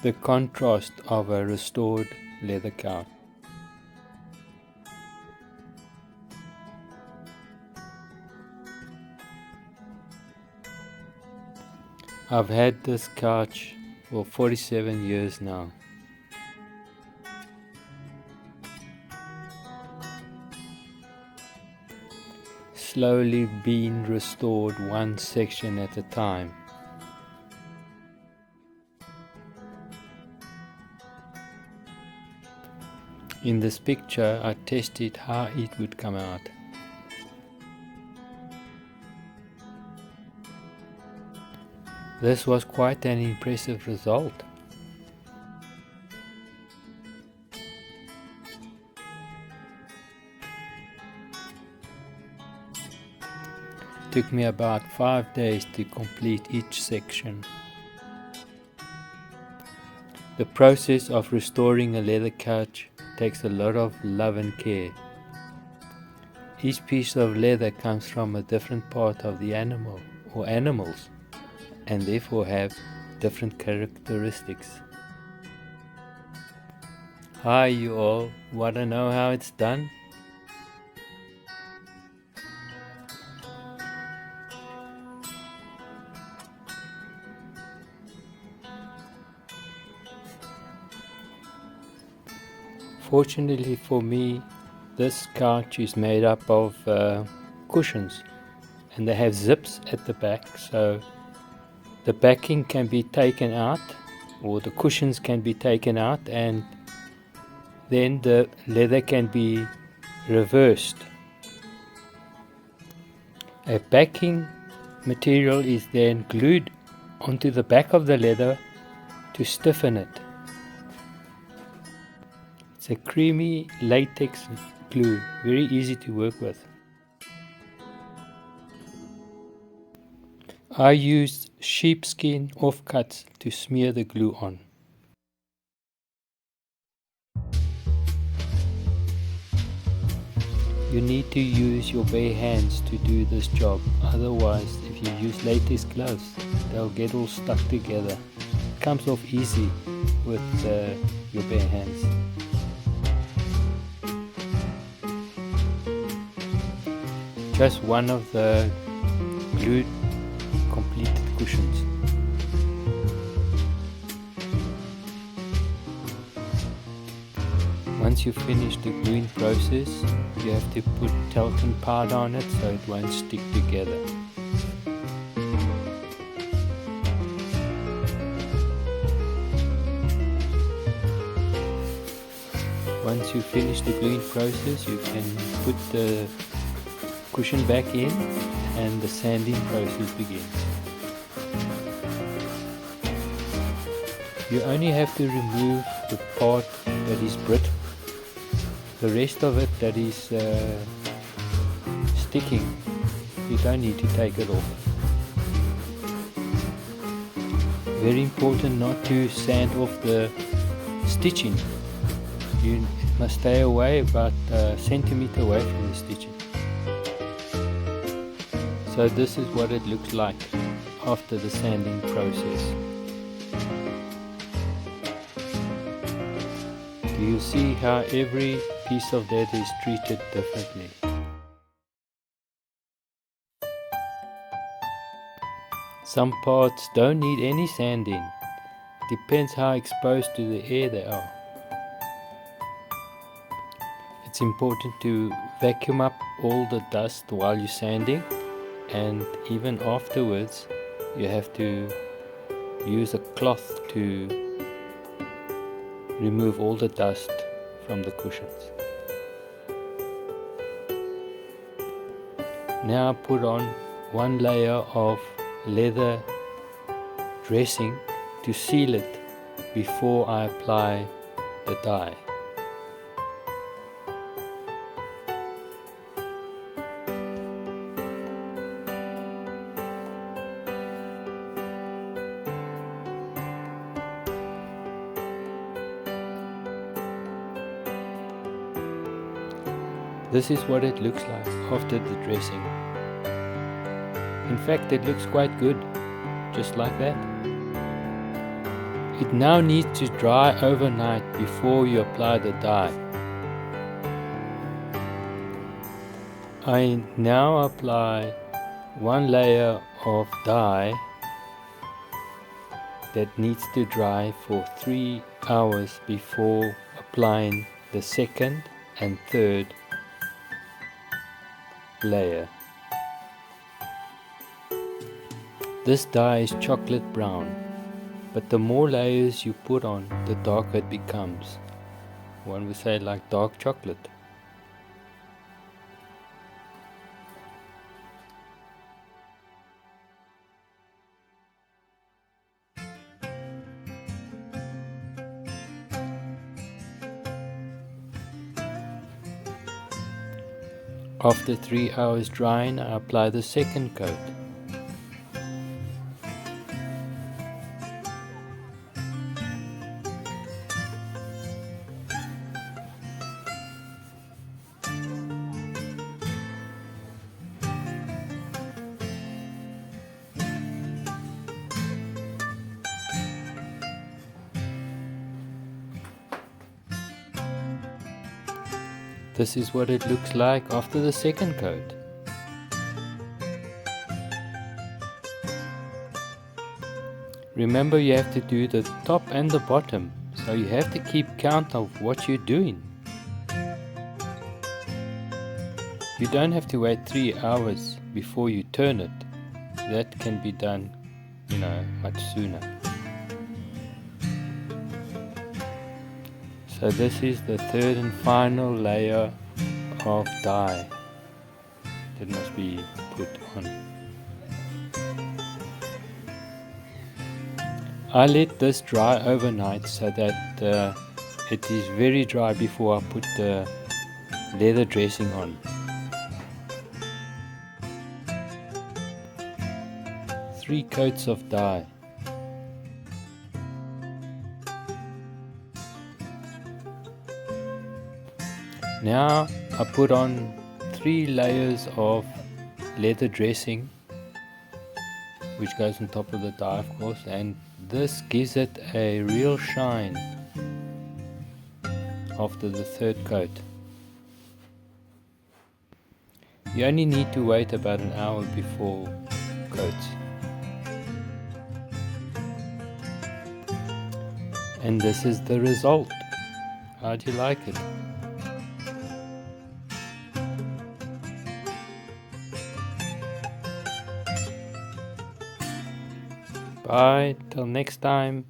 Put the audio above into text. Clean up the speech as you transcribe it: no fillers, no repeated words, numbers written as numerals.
the contrast of a restored leather couch. I've had this couch for 47 years now. Slowly being restored one section at a time. In this picture, I tested how it would come out. This was quite an impressive result. It took me about 5 days to complete each section. The process of restoring a leather couch takes a lot of love and care. Each piece of leather comes from a different part of the animal or animals, and therefore have different characteristics. Hi you all, wanna know how it's done? Fortunately for me, this couch is made up of cushions, and they have zips at the back, so the backing can be taken out, or the cushions can be taken out, and then the leather can be reversed. A backing material is then glued onto the back of the leather to stiffen it. It's a creamy latex glue, very easy to work with. I used sheepskin offcuts to smear the glue on. You need to use your bare hands to do this job, otherwise if you use latex gloves, they'll get all stuck together. It comes off easy with your bare hands. Just one of the glued completed cushions. Once you finish the gluing process, you have to put talcum powder on it so it won't stick together. Once you finish the gluing process, you can put the cushion back in and the sanding process begins. You only have to remove the part that is brittle. The rest of it that is sticking, you don't need to take it off. Very important not to sand off the stitching. You must stay away about a centimeter away from the stitching. So this is what it looks like after the sanding process. Do you see how every piece of leather is treated differently? Some parts don't need any sanding. Depends how exposed to the air they are. It's important to vacuum up all the dust while you're sanding, and even afterwards you have to use a cloth to remove all the dust from the cushions. Now put on one layer of leather dressing to seal it before I apply the dye. This is what it looks like after the dressing. In fact, it looks quite good, just like that. It now needs to dry overnight before you apply the dye. I now apply one layer of dye that needs to dry for 3 hours before applying the second and third layer. This dye is chocolate brown, but the more layers you put on, the darker it becomes. One would say like dark chocolate. After 3 hours drying, I apply the second coat. This is what it looks like after the second coat. Remember, you have to do the top and the bottom, so you have to keep count of what you're doing. You don't have to wait 3 hours before you turn it. That can be done, much sooner. So this is the third and final layer of dye that must be put on. I let this dry overnight so that it is very dry before I put the leather dressing on. 3 coats of dye. Now I put on 3 layers of leather dressing, which goes on top of the dye, of course, and this gives it a real shine after the third coat. You only need to wait about an hour before coats. And this is the result. How do you like it? Bye, till next time.